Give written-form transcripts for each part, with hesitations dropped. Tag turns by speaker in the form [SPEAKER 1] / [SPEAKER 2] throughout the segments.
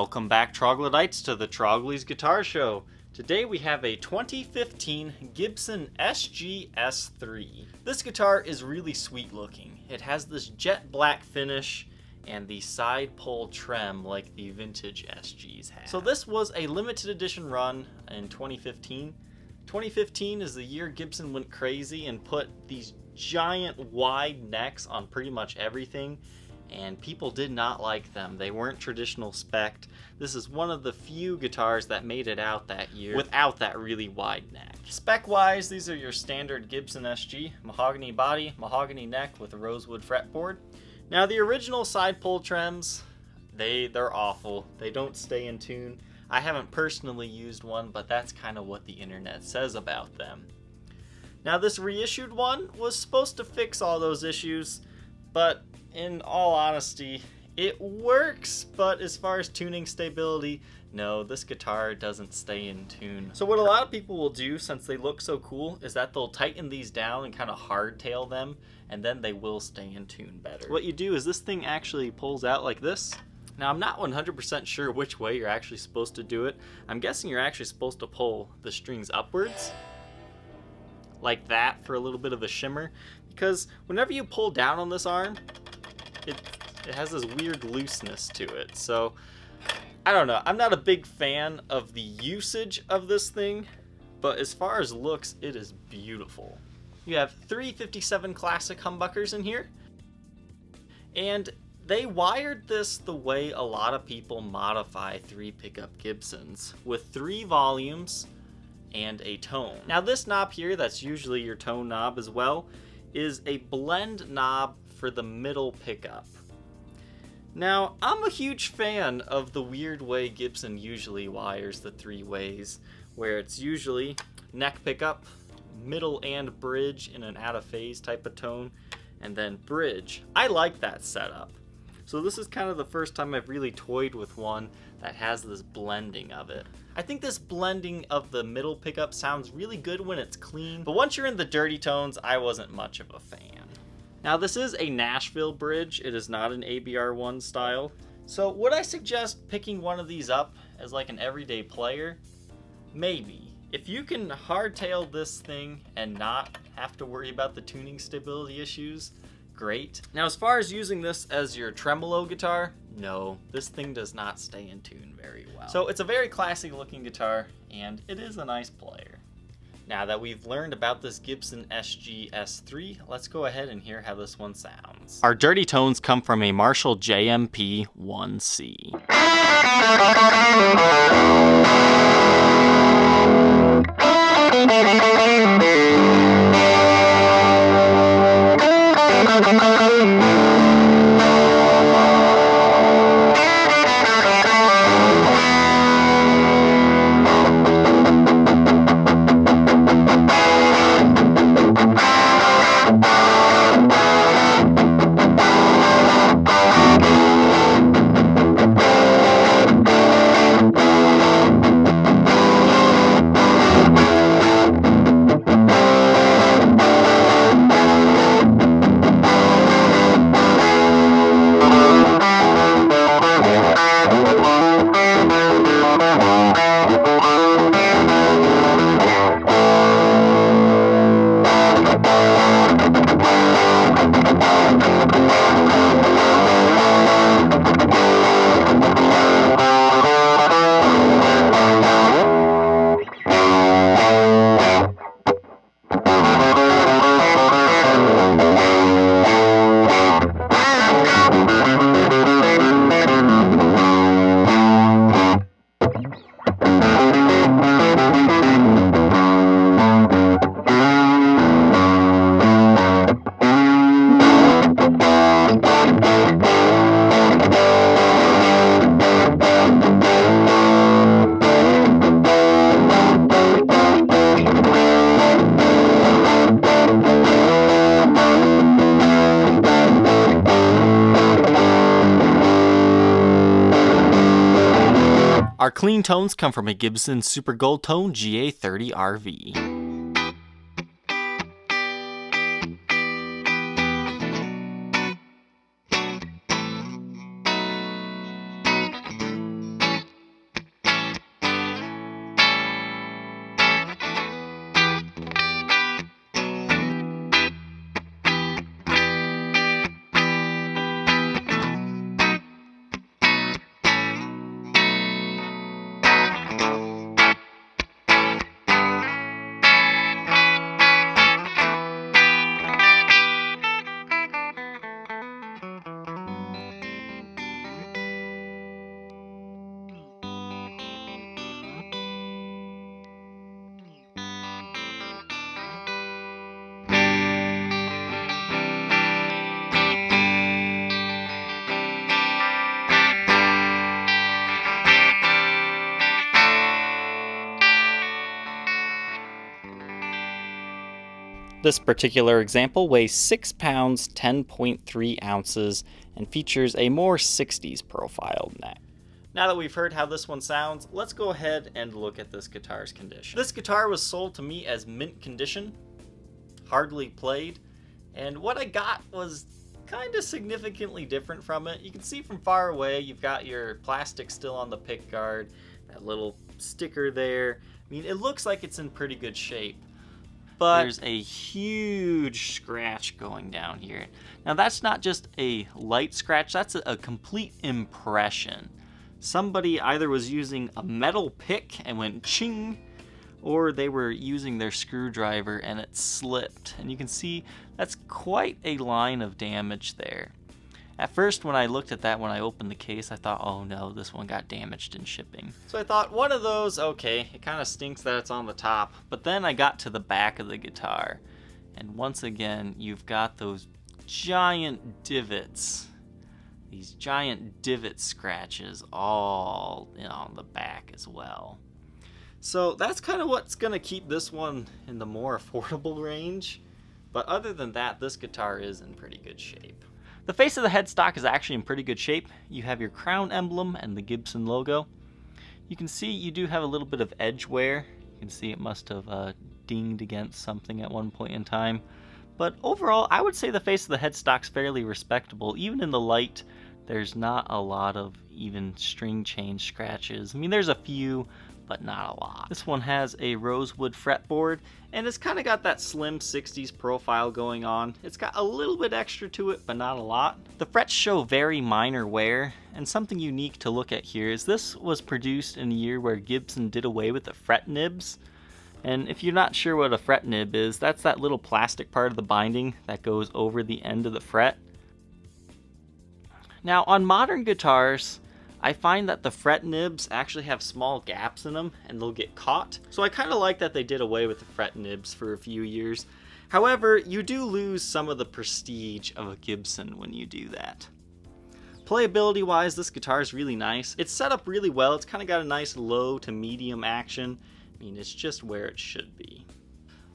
[SPEAKER 1] Welcome back, troglodytes, to the Trogly's Guitar Show. Today we have a 2015 Gibson SGS3. This guitar is really sweet looking. It has this jet black finish and the side pull trem like the vintage SGs have. So this was a limited edition run in 2015. 2015 is the year Gibson went crazy and put these giant wide necks on pretty much everything, and people did not like them. They weren't traditional spec'd. This is one of the few guitars that made it out that year without that really wide neck. Spec-wise, these are your standard Gibson SG. Mahogany body, mahogany neck with a rosewood fretboard. Now the original side pull trems, they're awful. They don't stay in tune. I haven't personally used one, but that's kind of what the internet says about them. Now this reissued one was supposed to fix all those issues, but in all honesty, it works, but as far as tuning stability, no, this guitar doesn't stay in tune. So what a lot of people will do, since they look so cool, is that they'll tighten these down and kind of hardtail them, and then they will stay in tune better. What you do is this thing actually pulls out like this. Now I'm not 100% sure which way you're actually supposed to do it. I'm guessing you're actually supposed to pull the strings upwards, like that, for a little bit of a shimmer, because whenever you pull down on this arm, it has this weird looseness to it. So I don't know, I'm not a big fan of the usage of this thing, but as far as looks, it is beautiful. You have 3 57 Classic humbuckers in here, and they wired this the way a lot of people modify 3 pickup Gibsons, with 3 volumes and a tone. Now this knob here, that's usually your tone knob as well, is a blend knob for the middle pickup. Now, I'm a huge fan of the weird way Gibson usually wires the 3 ways, where it's usually neck pickup, middle and bridge in an out of phase type of tone, and then bridge. I like that setup. So this is kind of the first time I've really toyed with one that has this blending of it. I think this blending of the middle pickup sounds really good when it's clean, but once you're in the dirty tones, I wasn't much of a fan. Now this is a Nashville bridge, it is not an ABR1 style. So would I suggest picking one of these up as like an everyday player? Maybe. If you can hardtail this thing and not have to worry about the tuning stability issues, great. Now as far as using this as your tremolo guitar, no, this thing does not stay in tune very well. So it's a very classy looking guitar, and it is a nice player. Now that we've learned about this Gibson SGS3, let's go ahead and hear how this one sounds. Our dirty tones come from a Marshall JMP 1C. Our clean tones come from a Gibson Super Gold Tone GA30 RV. This particular example weighs 6 pounds, 10.3 ounces, and features a more 60s profile neck. Now that we've heard how this one sounds, let's go ahead and look at this guitar's condition. This guitar was sold to me as mint condition, hardly played, and what I got was kind of significantly different from it. You can see from far away, you've got your plastic still on the pick guard, that little sticker there. I mean, it looks like it's in pretty good shape, but there's a huge scratch going down here. Now that's not just a light scratch, that's a complete impression. Somebody either was using a metal pick and went ching, or they were using their screwdriver and it slipped. And you can see that's quite a line of damage there. At first when I looked at that when I opened the case, I thought, oh no, this one got damaged in shipping. So I thought, one of those, okay, it kind of stinks that it's on the top. But then I got to the back of the guitar, and once again, you've got those giant divots. These giant divot scratches all on the back as well. So that's kind of what's going to keep this one in the more affordable range. But other than that, this guitar is in pretty good shape. The face of the headstock is actually in pretty good shape. You have your crown emblem and the Gibson logo. You can see you do have a little bit of edge wear. You can see it must have dinged against something at one point in time. But overall, I would say the face of the headstock's fairly respectable. Even in the light, there's not a lot of even string change scratches. I mean, there's a few, but not a lot. This one has a rosewood fretboard, and it's kind of got that slim 60s profile going on. It's got a little bit extra to it, but not a lot. The frets show very minor wear, and something unique to look at here is this was produced in a year where Gibson did away with the fret nibs. And if you're not sure what a fret nib is, that's that little plastic part of the binding that goes over the end of the fret. Now on modern guitars, I find that the fret nibs actually have small gaps in them and they'll get caught. So I kind of like that they did away with the fret nibs for a few years. However, you do lose some of the prestige of a Gibson when you do that. Playability wise, this guitar is really nice. It's set up really well. It's kind of got a nice low to medium action. I mean, it's just where it should be.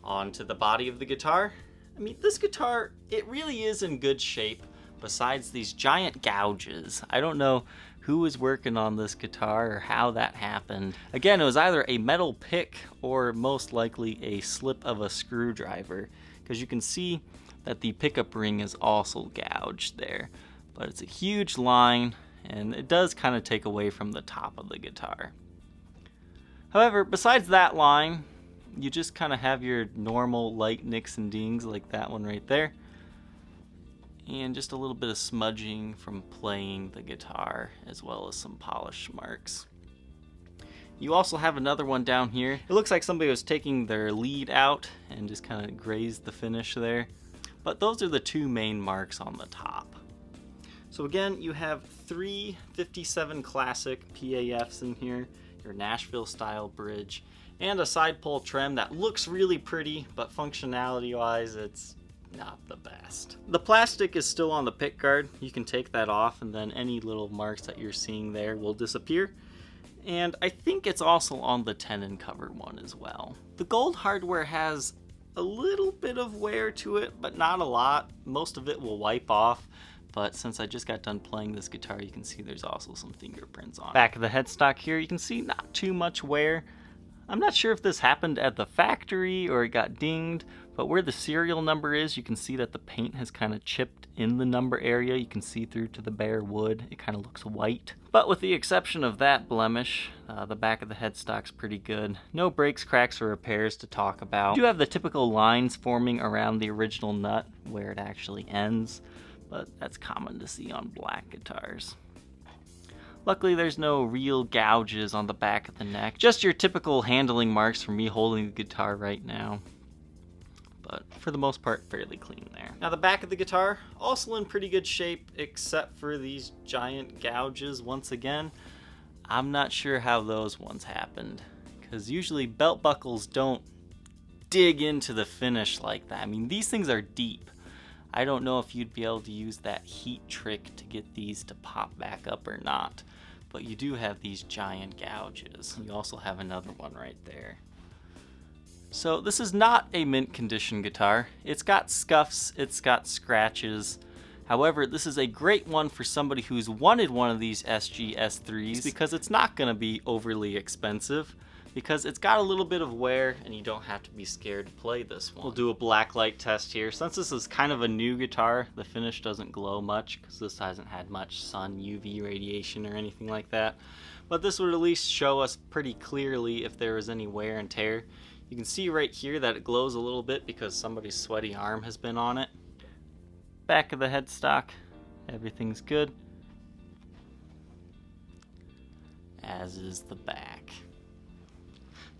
[SPEAKER 1] On to the body of the guitar. I mean, this guitar, it really is in good shape besides these giant gouges. I don't know who was working on this guitar or how that happened. Again, it was either a metal pick or most likely a slip of a screwdriver, because you can see that the pickup ring is also gouged there. But it's a huge line, and it does kind of take away from the top of the guitar. However, besides that line, you just kind of have your normal light nicks and dings like that one right there. And just a little bit of smudging from playing the guitar, as well as some polish marks. You also have another one down here. It looks like somebody was taking their lead out and just kind of grazed the finish there. But those are the two main marks on the top. So again, you have 3 57 Classic PAFs in here, your Nashville style bridge, and a side pull trem that looks really pretty, but functionality wise, it's not the best. The plastic is still on the pick guard. You can take that off and then any little marks that you're seeing there will disappear. And I think it's also on the tenon cover one as well. The gold hardware has a little bit of wear to it, but not a lot. Most of it will wipe off. But since I just got done playing this guitar, you can see there's also some fingerprints on it. Back of the headstock here, you can see not too much wear. I'm not sure if this happened at the factory or it got dinged, but where the serial number is, you can see that the paint has kind of chipped in the number area. You can see through to the bare wood. It kind of looks white. But with the exception of that blemish, the back of the headstock's pretty good. No breaks, cracks, or repairs to talk about. You do have the typical lines forming around the original nut where it actually ends, but that's common to see on black guitars. Luckily, there's no real gouges on the back of the neck. Just your typical handling marks from me holding the guitar right now. But for the most part, fairly clean there. Now the back of the guitar, also in pretty good shape, except for these giant gouges once again. I'm not sure how those ones happened, because usually belt buckles don't dig into the finish like that. I mean, these things are deep. I don't know if you'd be able to use that heat trick to get these to pop back up or not, but you do have these giant gouges. You also have another one right there. So this is not a mint condition guitar. It's got scuffs, it's got scratches. However, this is a great one for somebody who's wanted one of these SGS3s because it's not going to be overly expensive, because it's got a little bit of wear and you don't have to be scared to play this one. We'll do a blacklight test here. Since this is kind of a new guitar, the finish doesn't glow much because this hasn't had much sun, UV radiation or anything like that. But this would at least show us pretty clearly if there was any wear and tear. You can see right here that it glows a little bit because somebody's sweaty arm has been on it. Back of the headstock, everything's good, as is the back.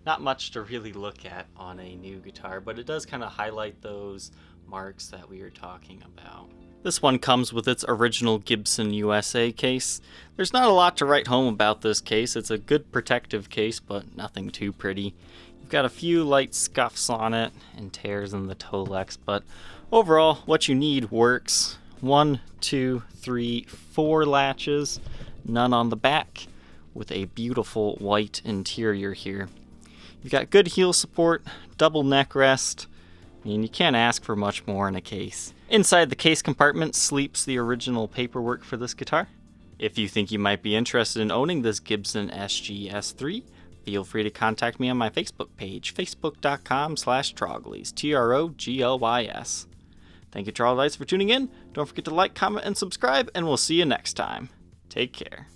[SPEAKER 1] Not much to really look at on a new guitar, but it does kind of highlight those marks that we were talking about. This one comes with its original Gibson USA case. There's not a lot to write home about this case. It's a good protective case, but nothing too pretty. You've got a few light scuffs on it and tears in the Tolex, but overall, what you need works. 1, 2, 3, 4 latches, none on the back, with a beautiful white interior here. You've got good heel support, double neck rest, and you can't ask for much more in a case. Inside the case compartment sleeps the original paperwork for this guitar. If you think you might be interested in owning this Gibson SGS3, feel free to contact me on my Facebook page, facebook.com/Troglys, Troglys. Thank you, Troglytes, for tuning in. Don't forget to like, comment, and subscribe, and we'll see you next time. Take care.